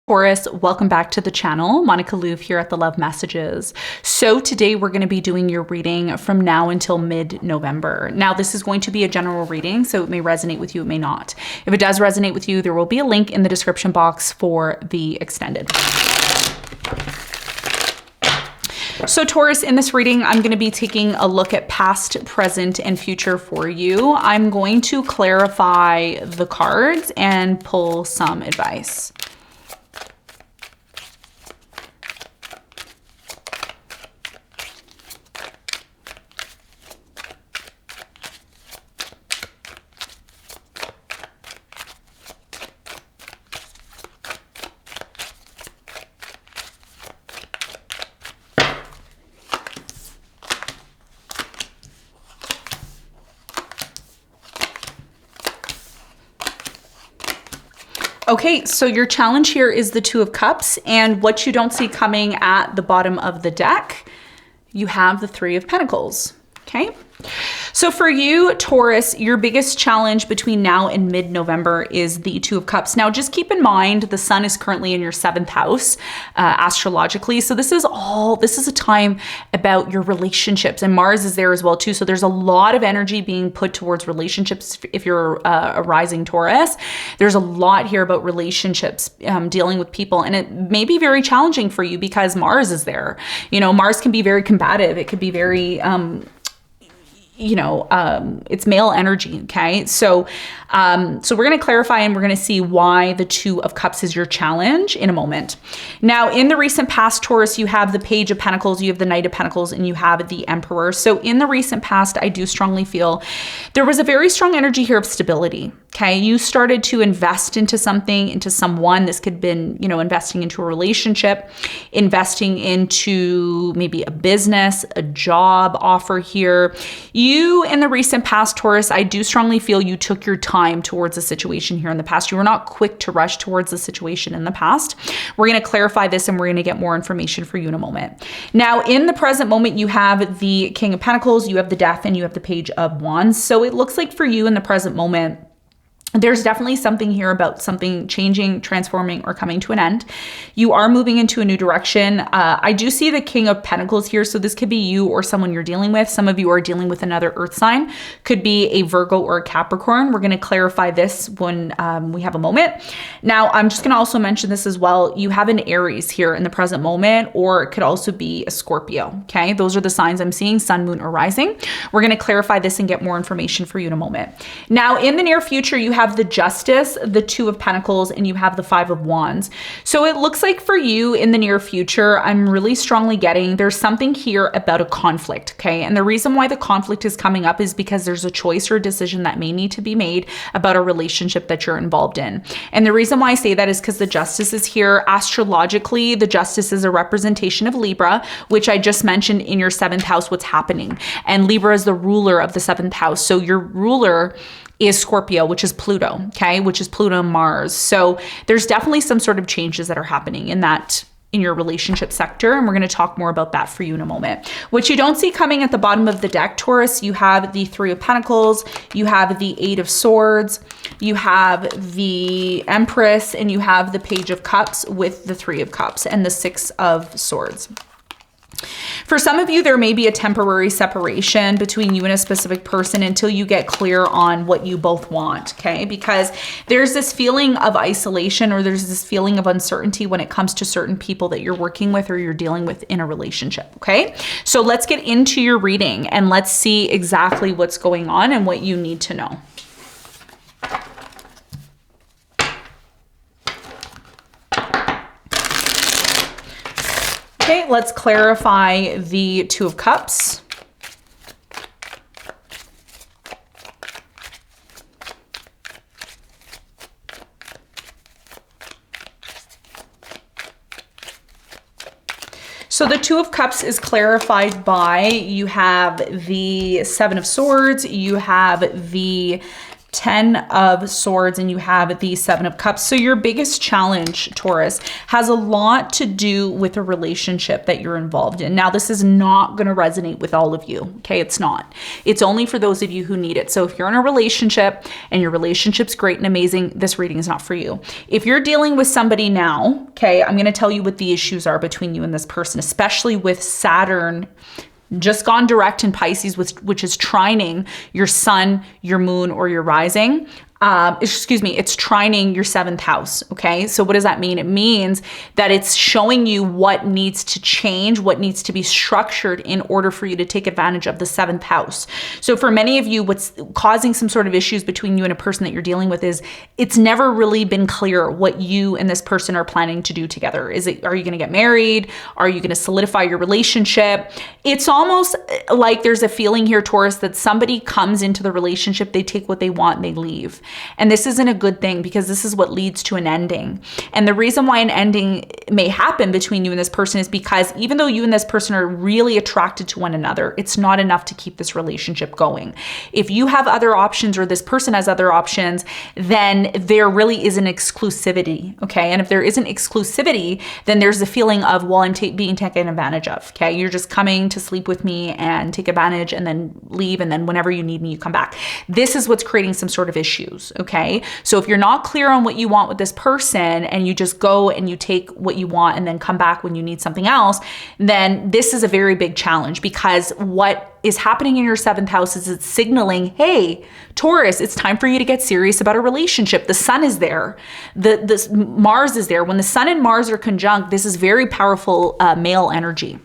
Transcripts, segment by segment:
Taurus, welcome back to the channel. Monica LUVE here at the Love Messages. So today we're going to be doing your reading from now until mid-November. Now this is going to be a general reading, so it may resonate with you, it may not. If it does resonate with you, there will be a link in the description box for the extended. So Taurus, in this reading, I'm going to be taking a look at past, present, and future for you. I'm going to clarify the cards and pull some advice. Okay, so your challenge here is the Two of Cups, and what you don't see coming at the bottom of the deck, you have the Three of Pentacles, okay? So for you, Taurus, your biggest challenge between now and mid-November is the Two of Cups. Now, just keep in mind, the sun is currently in your 7th house, astrologically. So this is a time about your relationships, and Mars is there as well too. So there's a lot of energy being put towards relationships. If you're a rising Taurus, there's a lot here about relationships, dealing with people. And it may be very challenging for you because Mars is there. You know, Mars can be very combative. It could be very, it's male energy. Okay. So we're going to clarify and we're going to see why the Two of Cups is your challenge in a moment. Now, in the recent past, Taurus, you have the Page of Pentacles, you have the Knight of Pentacles, and you have the Emperor. So in the recent past, I do strongly feel there was a very strong energy here of stability. Okay. You started to invest into something, into someone. This could have been, investing into a relationship, investing into maybe a business, a job offer here. You, in the recent past, Taurus, I do strongly feel you took your time towards a situation here in the past. You were not quick to rush towards the situation in the past. We're going to clarify this and we're going to get more information for you in a moment. Now, in the present moment, you have the King of Pentacles, you have the Death, and you have the Page of Wands. So it looks like for you in the present moment, there's definitely something here about something changing, transforming, or coming to an end. You are moving into a new direction. I do see the King of Pentacles here. So this could be you or someone you're dealing with. Some of you are dealing with another earth sign. Could be a Virgo or a Capricorn. We're going to clarify this when we have a moment. Now, I'm just going to also mention this as well. You have an Aries here in the present moment, or it could also be a Scorpio. Okay. Those are the signs I'm seeing, Sun, Moon, or Rising. We're going to clarify this and get more information for you in a moment. Now, in the near future, you have the Justice, the Two of Pentacles, and you have the Five of Wands. So it looks like for you in the near future, I'm really strongly getting there's something here about a conflict, okay? And the reason why the conflict is coming up is because there's a choice or a decision that may need to be made about a relationship that you're involved in. And the reason why I say that is because the Justice is here. Astrologically, the Justice is a representation of Libra, which I just mentioned in your 7th house, what's happening. And Libra is the ruler of the 7th house. So your ruler is Scorpio, which is Pluto, okay? Which is Pluto and Mars. So there's definitely some sort of changes that are happening in your relationship sector. And we're going to talk more about that for you in a moment. What you don't see coming at the bottom of the deck, Taurus, you have the Three of Pentacles, you have the Eight of Swords, you have the Empress, and you have the Page of Cups with the Three of Cups and the Six of Swords. For some of you, there may be a temporary separation between you and a specific person until you get clear on what you both want, okay? Because there's this feeling of isolation, or there's this feeling of uncertainty when it comes to certain people that you're working with or you're dealing with in a relationship, okay? So let's get into your reading and let's see exactly what's going on and what you need to know. Okay, let's clarify the Two of Cups. So the Two of Cups is clarified by you have the Seven of Swords, you have the 10 of Swords, and you have the 7 of Cups. So your biggest challenge, Taurus, has a lot to do with a relationship that you're involved in. Now, this is not going to resonate with all of you, okay? It's not. It's only for those of you who need it. So if you're in a relationship and your relationship's great and amazing, this reading is not for you. If you're dealing with somebody now, okay, I'm going to tell you what the issues are between you and this person, especially with Saturn just gone direct in Pisces, which is trining your sun, your moon, or your rising. It's trining your 7th house. Okay. So what does that mean? It means that it's showing you what needs to change, what needs to be structured in order for you to take advantage of the 7th house. So for many of you, what's causing some sort of issues between you and a person that you're dealing with is it's never really been clear what you and this person are planning to do together. Are you going to get married? Are you going to solidify your relationship? It's almost like there's a feeling here, Taurus, that somebody comes into the relationship, they take what they want and they leave. And this isn't a good thing because this is what leads to an ending. And the reason why an ending may happen between you and this person is because even though you and this person are really attracted to one another, it's not enough to keep this relationship going. If you have other options or this person has other options, then there really isn't exclusivity, okay? And if there isn't exclusivity, then there's a feeling of, well, I'm being taken advantage of, okay? You're just coming to sleep with me and take advantage and then leave, and then whenever you need me, you come back. This is what's creating some sort of issues. Okay. So if you're not clear on what you want with this person and you just go and you take what you want and then come back when you need something else, then this is a very big challenge, because what is happening in your 7th house is it's signaling, hey, Taurus, it's time for you to get serious about a relationship. The sun is there. The Mars is there. When the sun and Mars are conjunct, this is very powerful male energy.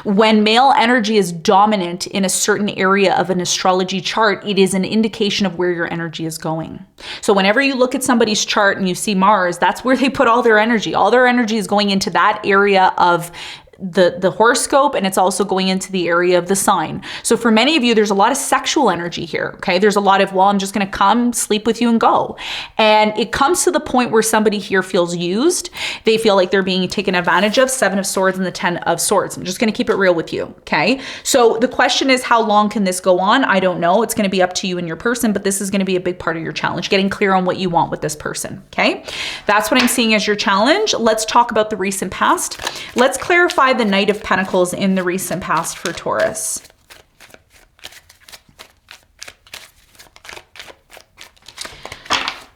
When male energy is dominant in a certain area of an astrology chart, it is an indication of where your energy is going. So whenever you look at somebody's chart and you see Mars, that's where they put all their energy. All their energy is going into that area of the horoscope, and it's also going into the area of the sign. So for many of you, there's a lot of sexual energy here, okay? There's a lot of, well, I'm just going to come, sleep with you and go. And it comes to the point where somebody here feels used. They feel like they're being taken advantage of. 7 of Swords and the 10 of Swords. I'm just going to keep it real with you, okay? So the question is, how long can this go on? I don't know. It's going to be up to you and your person, but this is going to be a big part of your challenge, getting clear on what you want with this person, okay? That's what I'm seeing as your challenge. Let's talk about the recent past. Let's clarify the Knight of Pentacles in the recent past for Taurus.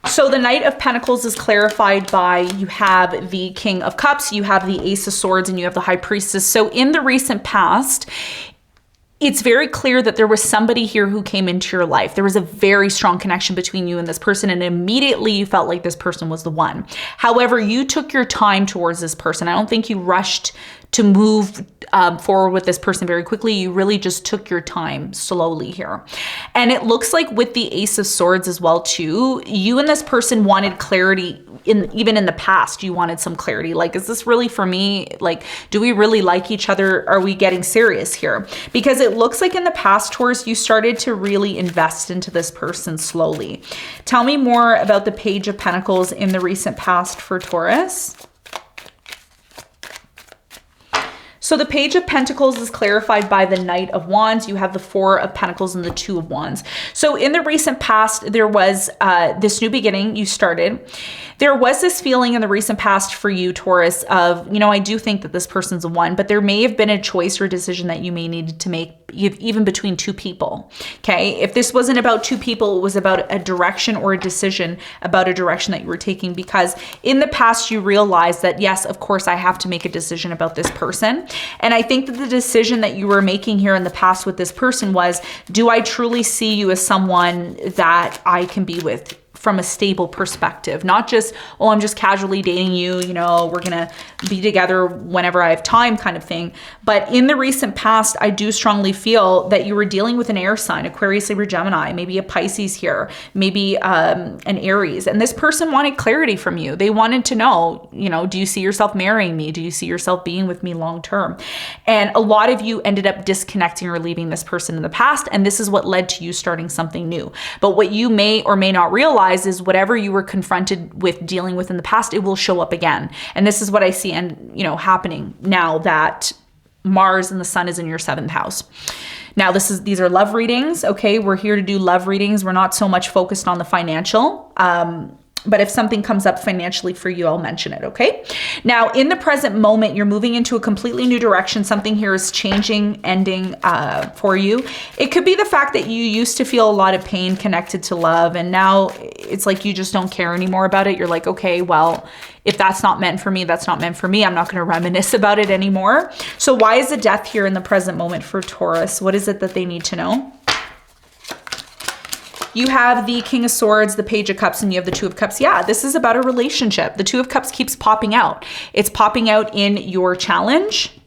So the Knight of Pentacles is clarified by, you have the King of Cups, you have the Ace of Swords, and you have the High Priestess. So in the recent past, it's very clear that there was somebody here who came into your life. There was a very strong connection between you and this person, and immediately you felt like this person was the one. However, you took your time towards this person. I don't think you rushed to move forward with this person very quickly. You really just took your time slowly here. And it looks like with the Ace of Swords as well too, you and this person wanted clarity. Even in the past, you wanted some clarity. Like, is this really for me? Like, do we really like each other? Are we getting serious here? Because it looks like in the past, Taurus, you started to really invest into this person slowly. Tell me more about the Page of Pentacles in the recent past for Taurus. So the Page of Pentacles is clarified by the Knight of Wands. You have the 4 of Pentacles and the 2 of Wands. So in the recent past, there was this new beginning you started. There was this feeling in the recent past for you, Taurus, of, you know, I do think that this person's the one, but there may have been a choice or decision that you may need to make even between 2 people, okay? If this wasn't about 2 people, it was about a direction or a decision about a direction that you were taking, because in the past you realized that, yes, of course, I have to make a decision about this person. And I think that the decision that you were making here in the past with this person was, do I truly see you as someone that I can be with from a stable perspective? Not just, oh, I'm just casually dating you, you know, we're gonna be together whenever I have time kind of thing. But in the recent past, I do strongly feel that you were dealing with an air sign, Aquarius, Libra, Gemini, maybe a Pisces here, maybe an Aries. And this person wanted clarity from you. They wanted to know, you know, do you see yourself marrying me? Do you see yourself being with me long term? And a lot of you ended up disconnecting or leaving this person in the past. And this is what led to you starting something new. But what you may or may not realize is whatever you were confronted with dealing with in the past, it will show up again. And this is what I see and, you know, happening now that Mars and the sun is in your 7th house. Now, these are love readings, okay? We're here to do love readings. We're not so much focused on the financial. But if something comes up financially for you, I'll mention it, okay? Now, in the present moment, you're moving into a completely new direction. Something here is changing, ending for you. It could be the fact that you used to feel a lot of pain connected to love, and now it's like you just don't care anymore about it. You're like, okay, well, if that's not meant for me, that's not meant for me. I'm not going to reminisce about it anymore. So why is the death here in the present moment for Taurus? What is it that they need to know? You have the King of Swords, the Page of Cups, and you have the Two of Cups. Yeah, this is about a relationship. The Two of Cups keeps popping out. It's popping out in your challenge.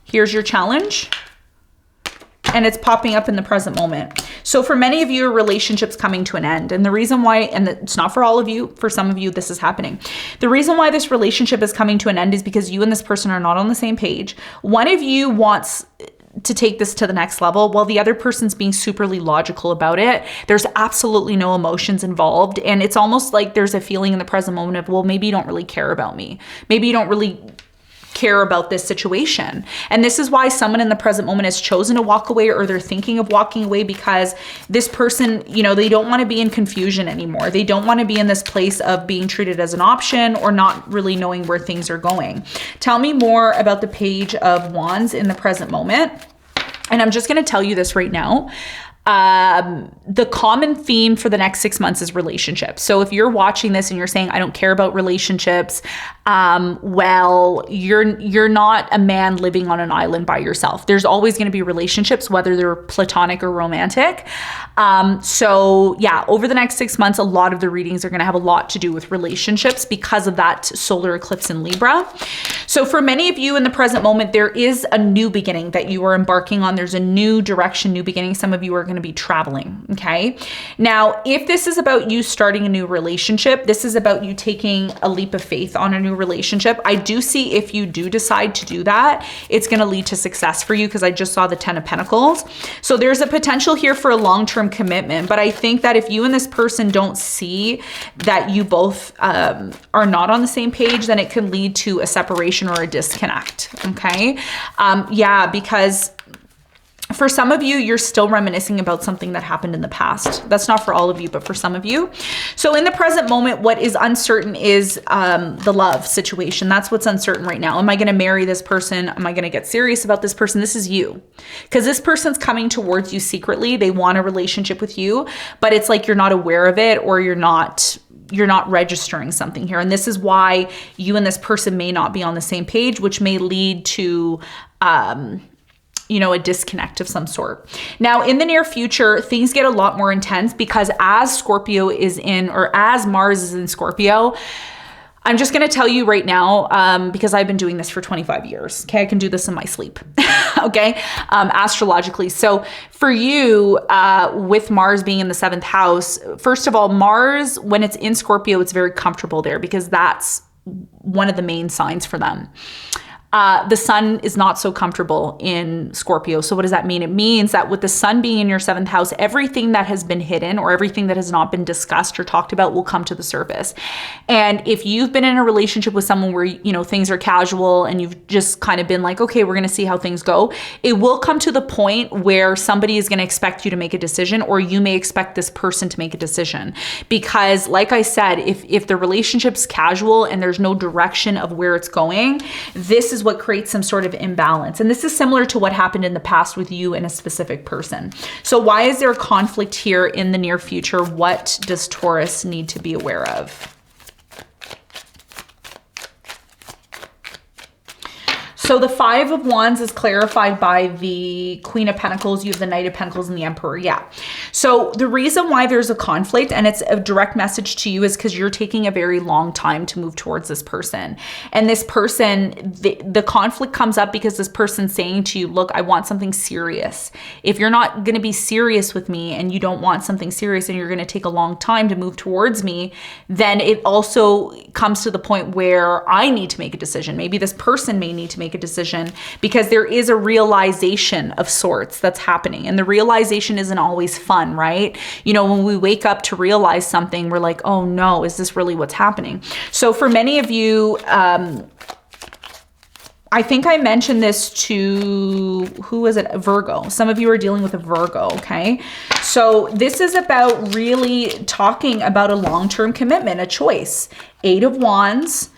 Here's your challenge. And it's popping up in the present moment. So for many of you, a relationship's coming to an end. And the reason why, and it's not for all of you, for some of you, this is happening. The reason why this relationship is coming to an end is because you and this person are not on the same page. One of you wants to take this to the next level while the other person's being superly logical about it. There's absolutely no emotions involved. And it's almost like there's a feeling in the present moment of, well, maybe you don't really care about me. Maybe you don't really care about this situation. And this is why someone in the present moment has chosen to walk away, or they're thinking of walking away, because this person, you know, they don't want to be in confusion anymore. They don't want to be in this place of being treated as an option or not really knowing where things are going. Tell me more about the Page of Wands in the present moment. And I'm just going to tell you this right now. The common theme for the next 6 months is relationships. So if you're watching this and you're saying, I don't care about relationships, well, you're not a man living on an island by yourself. There's always going to be relationships, whether they're platonic or romantic. So yeah, over the next 6 months, a lot of the readings are going to have a lot to do with relationships because of that solar eclipse in Libra. So for many of you in the present moment, there is a new beginning that you are embarking on. There's a new direction, new beginning. Some of you are going to be traveling. Okay. Now, if this is about you starting a new relationship, this is about you taking a leap of faith on a new relationship. I do see, if you do decide to do that, it's going to lead to success for you, because I just saw the 10 of Pentacles. So there's a potential here for a long-term commitment. But I think that if you and this person don't see that you both are not on the same page, then it can lead to a separation or a disconnect. Okay. Yeah, because for some of you, you're still reminiscing about something that happened in the past. That's not for all of you, but for some of you. So in the present moment, what is uncertain is the love situation. That's what's uncertain right now. Am I going to marry this person? Am I going to get serious about this person? This is you. Because this person's coming towards you secretly. They want a relationship with you, but it's like you're not aware of it, or you're not registering something here. And this is why you and this person may not be on the same page, which may lead to you know, a disconnect of some sort. Now, in the near future, things get a lot more intense, because as Scorpio is in, or as Mars is in Scorpio, I'm just going to tell you right now, because I've been doing this for 25 years. Okay. I can do this in my sleep. Okay. Astrologically. So for you, with Mars being in the 7th house, first of all, Mars, when it's in Scorpio, it's very comfortable there, because that's one of the main signs for them. The sun is not so comfortable in Scorpio. So what does that mean? It means that with the sun being in your 7th house, everything that has been hidden, or everything that has not been discussed or talked about, will come to the surface. And if you've been in a relationship with someone where, you know, things are casual and you've just kind of been like, okay, we're going to see how things go, it will come to the point where somebody is going to expect you to make a decision, or you may expect this person to make a decision. Because like I said, if the relationship's casual and there's no direction of where it's going, this is what creates some sort of imbalance. And this is similar to what happened in the past with you and a specific person. So why is there a conflict here in the near future? What does Taurus need to be aware of? So the 5 of Wands is clarified by the Queen of Pentacles. You have the Knight of Pentacles and the Emperor. Yeah. So the reason why there's a conflict, and it's a direct message to you, is because you're taking a very long time to move towards this person. And this person, the conflict comes up because this person's saying to you, look, I want something serious. If you're not going to be serious with me, and you don't want something serious, and you're going to take a long time to move towards me, then it also comes to the point where I need to make a decision. Maybe this person may need to make a decision, because there is a realization of sorts that's happening. And the realization isn't always fun, right? You know, when we wake up to realize something, we're like, oh no, is this really what's happening? So for many of you, I think I mentioned this to, who was it? Virgo. Some of you are dealing with a Virgo, okay? So this is about really talking about a long-term commitment, a choice. 8 of Wands,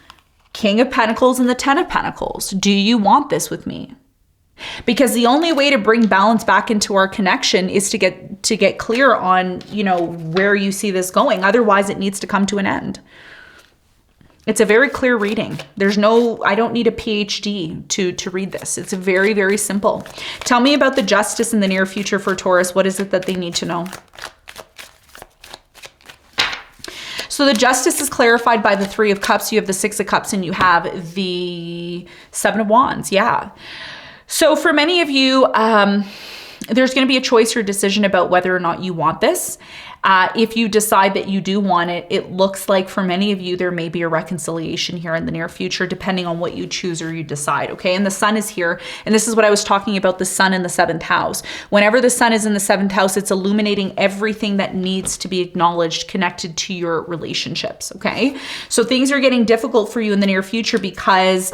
King of Pentacles, and the 10 of Pentacles. Do you want this with me? Because the only way to bring balance back into our connection is to get clear on, you know, where you see this going. Otherwise, it needs to come to an end. It's a very clear reading. There's no, I don't need a PhD to read this. It's very, very simple. Tell me about the justice in the near future for Taurus. What is it that they need to know? So the justice is clarified by the 3 of Cups. You have the 6 of Cups and you have the 7 of Wands. Yeah. So for many of you, there's going to be a choice or decision about whether or not you want this. If you decide that you do want it, it looks like for many of you, there may be a reconciliation here in the near future, depending on what you choose or you decide, okay? And the sun is here. And this is what I was talking about, the sun in the 7th house. Whenever the sun is in the 7th house, it's illuminating everything that needs to be acknowledged connected to your relationships, okay? So things are getting difficult for you in the near future because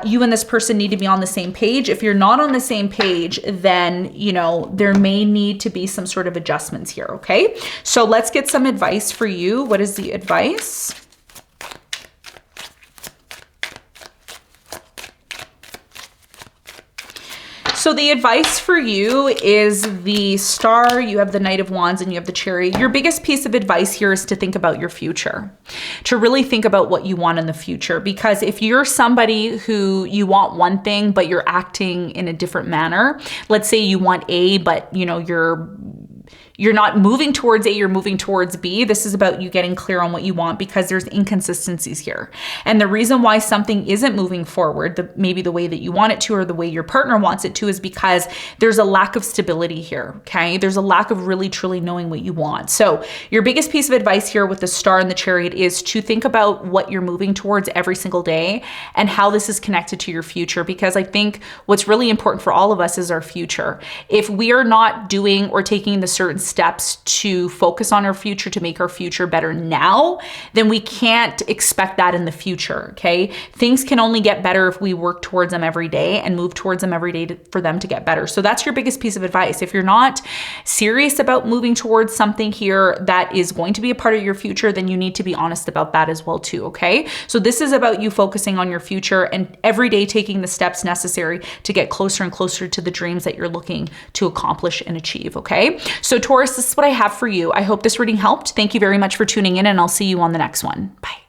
you and this person need to be on the same page. If you're not on the same page, then, you know, there may need to be some sort of adjustments here, okay? So let's get some advice for you. What is the advice? So the advice for you is the Star, you have the Knight of Wands, and you have the Chariot. Your biggest piece of advice here is to think about your future, to really think about what you want in the future. Because if you're somebody who you want one thing, but you're acting in a different manner, let's say you want A, but you know, you're not moving towards A, you're moving towards B. This is about you getting clear on what you want because there's inconsistencies here. And the reason why something isn't moving forward, maybe the way that you want it to or the way your partner wants it to, is because there's a lack of stability here, okay? There's a lack of really truly knowing what you want. So your biggest piece of advice here with the Star and the Chariot is to think about what you're moving towards every single day and how this is connected to your future. Because I think what's really important for all of us is our future. If we are not doing or taking the certain steps to focus on our future, to make our future better now, then we can't expect that in the future, okay? Things can only get better if we work towards them every day and move towards them every day for them to get better. So that's your biggest piece of advice. If you're not serious about moving towards something here that is going to be a part of your future, then you need to be honest about that as well too, okay? So this is about you focusing on your future and every day taking the steps necessary to get closer and closer to the dreams that you're looking to accomplish and achieve, okay? So Taurus, this is what I have for you. I hope this reading helped. Thank you very much for tuning in, and I'll see you on the next one. Bye.